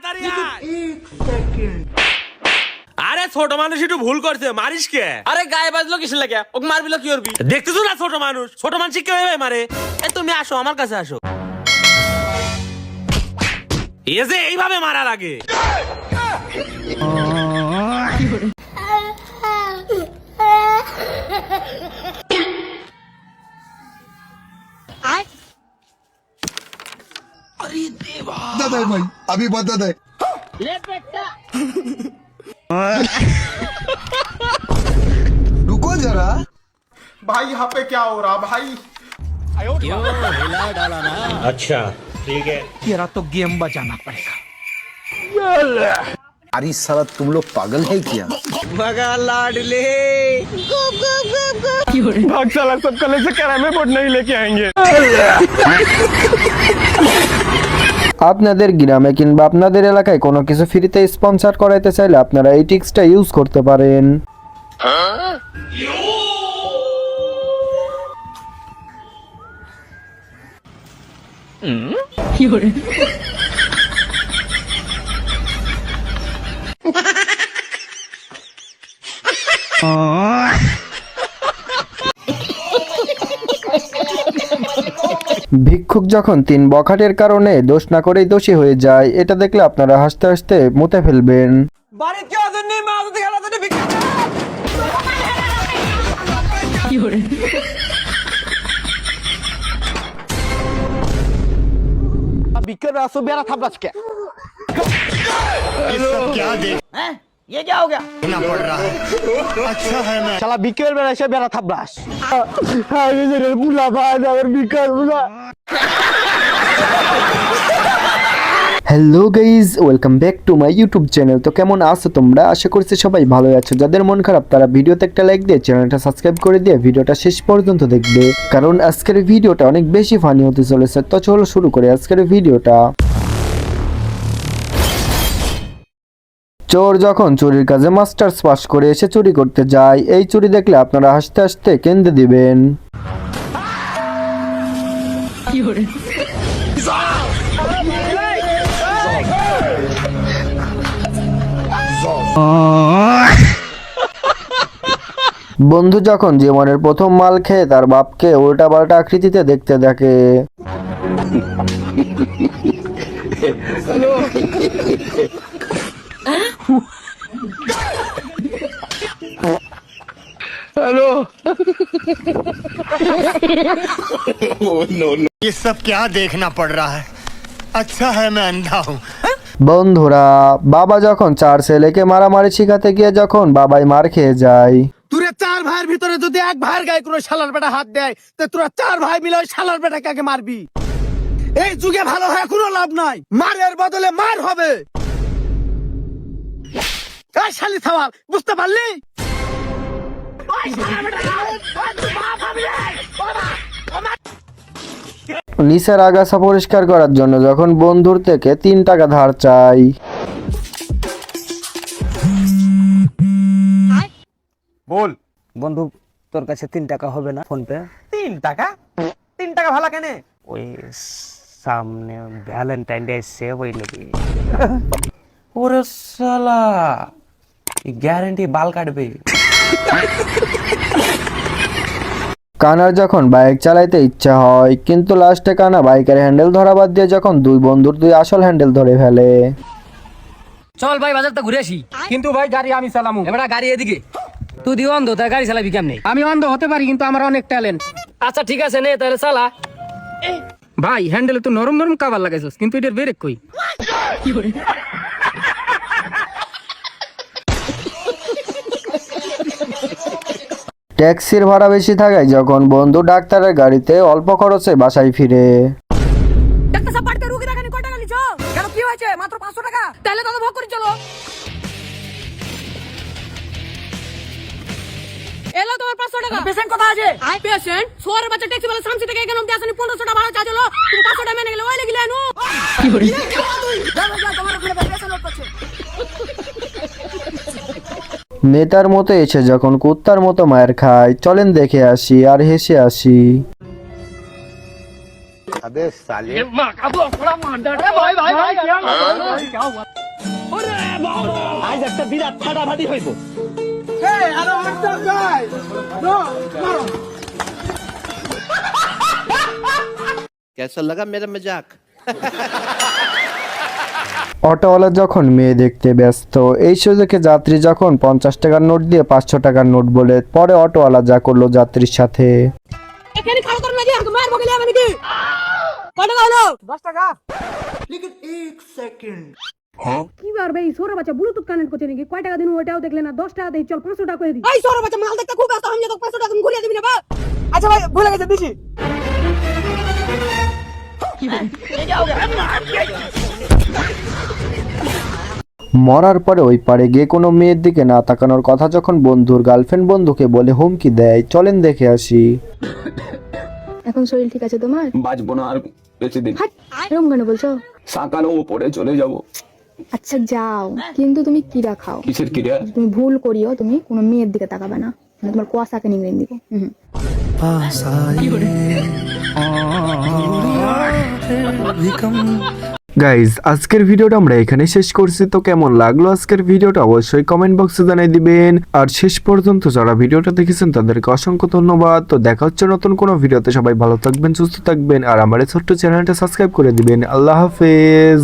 তাড়াতাড়ি আয়। আরে ছোট মানুষ একটু ভুল করছে, মারিস কে? আরে গায়ে বাজলো কিসের লাগে? ওকে মারবিলো কি করবি? দেখতেছো না ছোট মানুষ, ছোট মানুষ কে ভাবে মারে? এই তুমি আসো আমার কাছে আসো। এ যে এইভাবে মারা লাগে। बता दे भाई, अभी बता दे। रुको जरा भाई यहाँ पे क्या हो रहा भाई? अच्छा ठीक है। तेरा तो गेम बचाना पड़ेगा। अरे साला तुम लोग पागल है क्या? मगा लाडले भाग साला, सब कल से कैरामे बोर्ड नहीं लेके आएंगे। আপনাদের গ্রামে কিংবা আপনাদের এলাকায় কোনো কিছু ফ্রিতে স্পন্সর করাইতে চাইলে আপনারা এই টিক্সটা ইউজ করতে পারেন। ভিক্ষুক যখন 3 বখাটের কারণে দোষ না করেই দোষী হয়ে যায়, এটা দেখলে আপনারা হাসতে হাসতে মুতে ফেলবেন। বাড়িতে কেউ আসেন নি, মা যদি খেলা যদি ভিক্ষা बिकर असो बेरा था बच के। क्या देख हैं? ये क्या हो गया? ना पड़ रहा है। अच्छा है मैं चला बिकर बेरा से बेरा था ब्रश। हाँ ये जरूर बुला भाई और बिकर बुला। Hello guys, welcome back to my YouTube channel. তো কেমন আছো তোমরা? আশা করছি সবাই ভালো আছো। যাদের মন খারাপ তারা ভিডিওতে একটা লাইক দিয়ে চ্যানেলটা সাবস্ক্রাইব করে দিয়ে ভিডিওটা শেষ পর্যন্ত দেখবে, কারণ আজকের ভিডিওটা অনেক বেশি ফানি হতে চলেছে। তো চলো শুরু করি আজকের ভিডিওটা। চোর যখন চুরির কাজে মাস্টার্স পাস করে এসে চুরি করতে যায়, এই চুরি দেখলে আপনারা হাসতে হাসতে কেঁদে দিবেন। বন্ধু যখন জীবনের প্রথম মাল খেয়ে তার বাপকে উল্টা পাল্টা আকৃতিতে দেখতে দেখে, ये सब क्या देखना पड़ रहा है? अच्छा है मैं अंधा हूँ। বন্ধুরা বাবা যখন 4 ছেলেকে মারামারি শিখাতে গিয়ে যখন বাবাই মার খেয়ে যায়, তোরা 4 ভাইয়ের ভিতরে যদি এক ভাইয়ের গায়ে কোনো শালার বেটা হাত দেয়, তে তোরা 4 ভাই মিলে ওই শালার বেটাকে আগে মারবি। এই যুগে ভালো হয়ে কোনো লাভ নাই, মারের বদলে মার হবে। এই শালি থামাল, বুঝতে পারলি? নিচের আগাছা পরিষ্কার করার জন্য যখন বন্ধুর থেকে 3 টাকা ধার চাই, बोल। বন্ধু তোর কাছে 3 টাকা হবে না ফোন পে? 3 টাকা? 3 টাকা ভালো কেন? ওই সামনে ভ্যালেন্টাইন ডে এসে ওই নাকি। ওরে শালা, গ্যারান্টি বাল কাটবে। কানার যখন বাইক চালাইতে ইচ্ছা হয়, কিন্তু লাস্টে কানা বাইকের হ্যান্ডেল ধরা বাদ দিয়ে যখন 2 বন্ধুর 2 আসল হ্যান্ডেল ধরে ফেলে। চল ভাই বাজারটা ঘুরে আসি। কিন্তু ভাই গাড়ি আমি চালামু। এবার গাড়ি এদিকে। তুই দিও অন্ধ, তাই গাড়ি চালাবি কেমনে? আমি অন্ধ হতে পারি কিন্তু আমার অনেক ট্যালেন্ট। আচ্ছা ঠিক আছে, নে তাহলে চালা। ভাই হ্যান্ডেলে তো নরম নরম কাভার লাগাইছস, কিন্তু এটার ব্রেক কই? ট্যাক্সির ভাড়া বেশি থাকায় যখন বন্ধু ডাক্তারের গাড়িতে অল্প খরচে বাসায় ফিরে, ডাক্তার সাহেব পাটকে রুগী রাখানি কয় টাকা নিছো? কেন কি হয়েছে? মাত্র 500 টাকা। তাহলে তো ভোগ করে চলো। এলো তোমার 500 টাকা। পেশেন্ট কোথায় আছে? পেশেন্ট সোয়ারের বাচ্চা ট্যাক্সি वाला সামসি থেকে এখানে অবধি আসেনি, 1500 টাকা ভাড়া চাইলো। তুমি 500 টাকা মেনে গেলে ওই লাগি লাইনু। কি করে? তোমার ওখানে পেশেন্ট লোক আছে। নেতার মতো এসে যখন কুত্তার মতো মায়ের খায়, চলেন দেখে আসি আর হেসে আসি। Hey, I don't want that guy. No, no. कैसा लगा मेरा मजाक? অটোওয়ালা যখন মেয়ে দেখতে ব্যস্ত, এই সুযোগে যাত্রী যখন 50 টাকার নোট দিয়ে 500 টাকার নোট বলে, পরে অটোওয়ালা যা করলো যাত্রীর সাথে। এখানে খাওয়া করে না যে আমাকে মার বগলে হবে নাকি কত টাকা হলো 10 টাকা। কি বার ভাই সোরা বাচ্চা ব্লুটুথ কানেক্ট করছে নাকি কয় টাকা দিন ওটাও দেখলে না 10 টাকা দেই চল 500 টাকা করে দি এই সোরা বাচ্চা মাল দেখতে খুব ব্যস্ত আমি তো 500 টাকা তুমি ঘুরিয়ে দিবি না বা আচ্ছা ভাই ভুলে গেছে দিছি। মরার পরে ওই পারে গিয়ে কোনো মেয়ের দিকে না তাকানোর কথা যখন বন্ধুর গার্লফ্রেন্ড বন্ধুকে বলে হুমকি দেয়, চলেন দেখে আসি। এখন শরীর ঠিক আছে তোমার বাঁচবো না আর বেঁচে দিন। এরকম কেন বলছো সাঁকানো ওপরে চলে যাব। আচ্ছা যাও কিন্তু তুমি কিরা খাও কিসের ক্রিয়া? তুমি ভুল করিও তুমি কোনো মেয়ের দিকে তাকাবে না মানে তোমার কুয়াশাকে নিংড়ে দিব গাইজ আজকের ভিডিওটা আমরা এখানে শেষ করছি। তো কেমন লাগলো আজকের ভিডিওটা অবশ্যই কমেন্ট বক্সে জানিয়ে দিবেন। আর শেষ পর্যন্ত যারা ভিডিওটা দেখেছেন তাদেরকে অসংখ্য ধন্যবাদ। তো দেখা হচ্ছে নতুন কোনো ভিডিওতে। সবাই ভালো থাকবেন, সুস্থ থাকবেন, আর আমার এই ছোট্ট চ্যানেলটা সাবস্ক্রাইব করে দিবেন। আল্লাহ হাফেজ।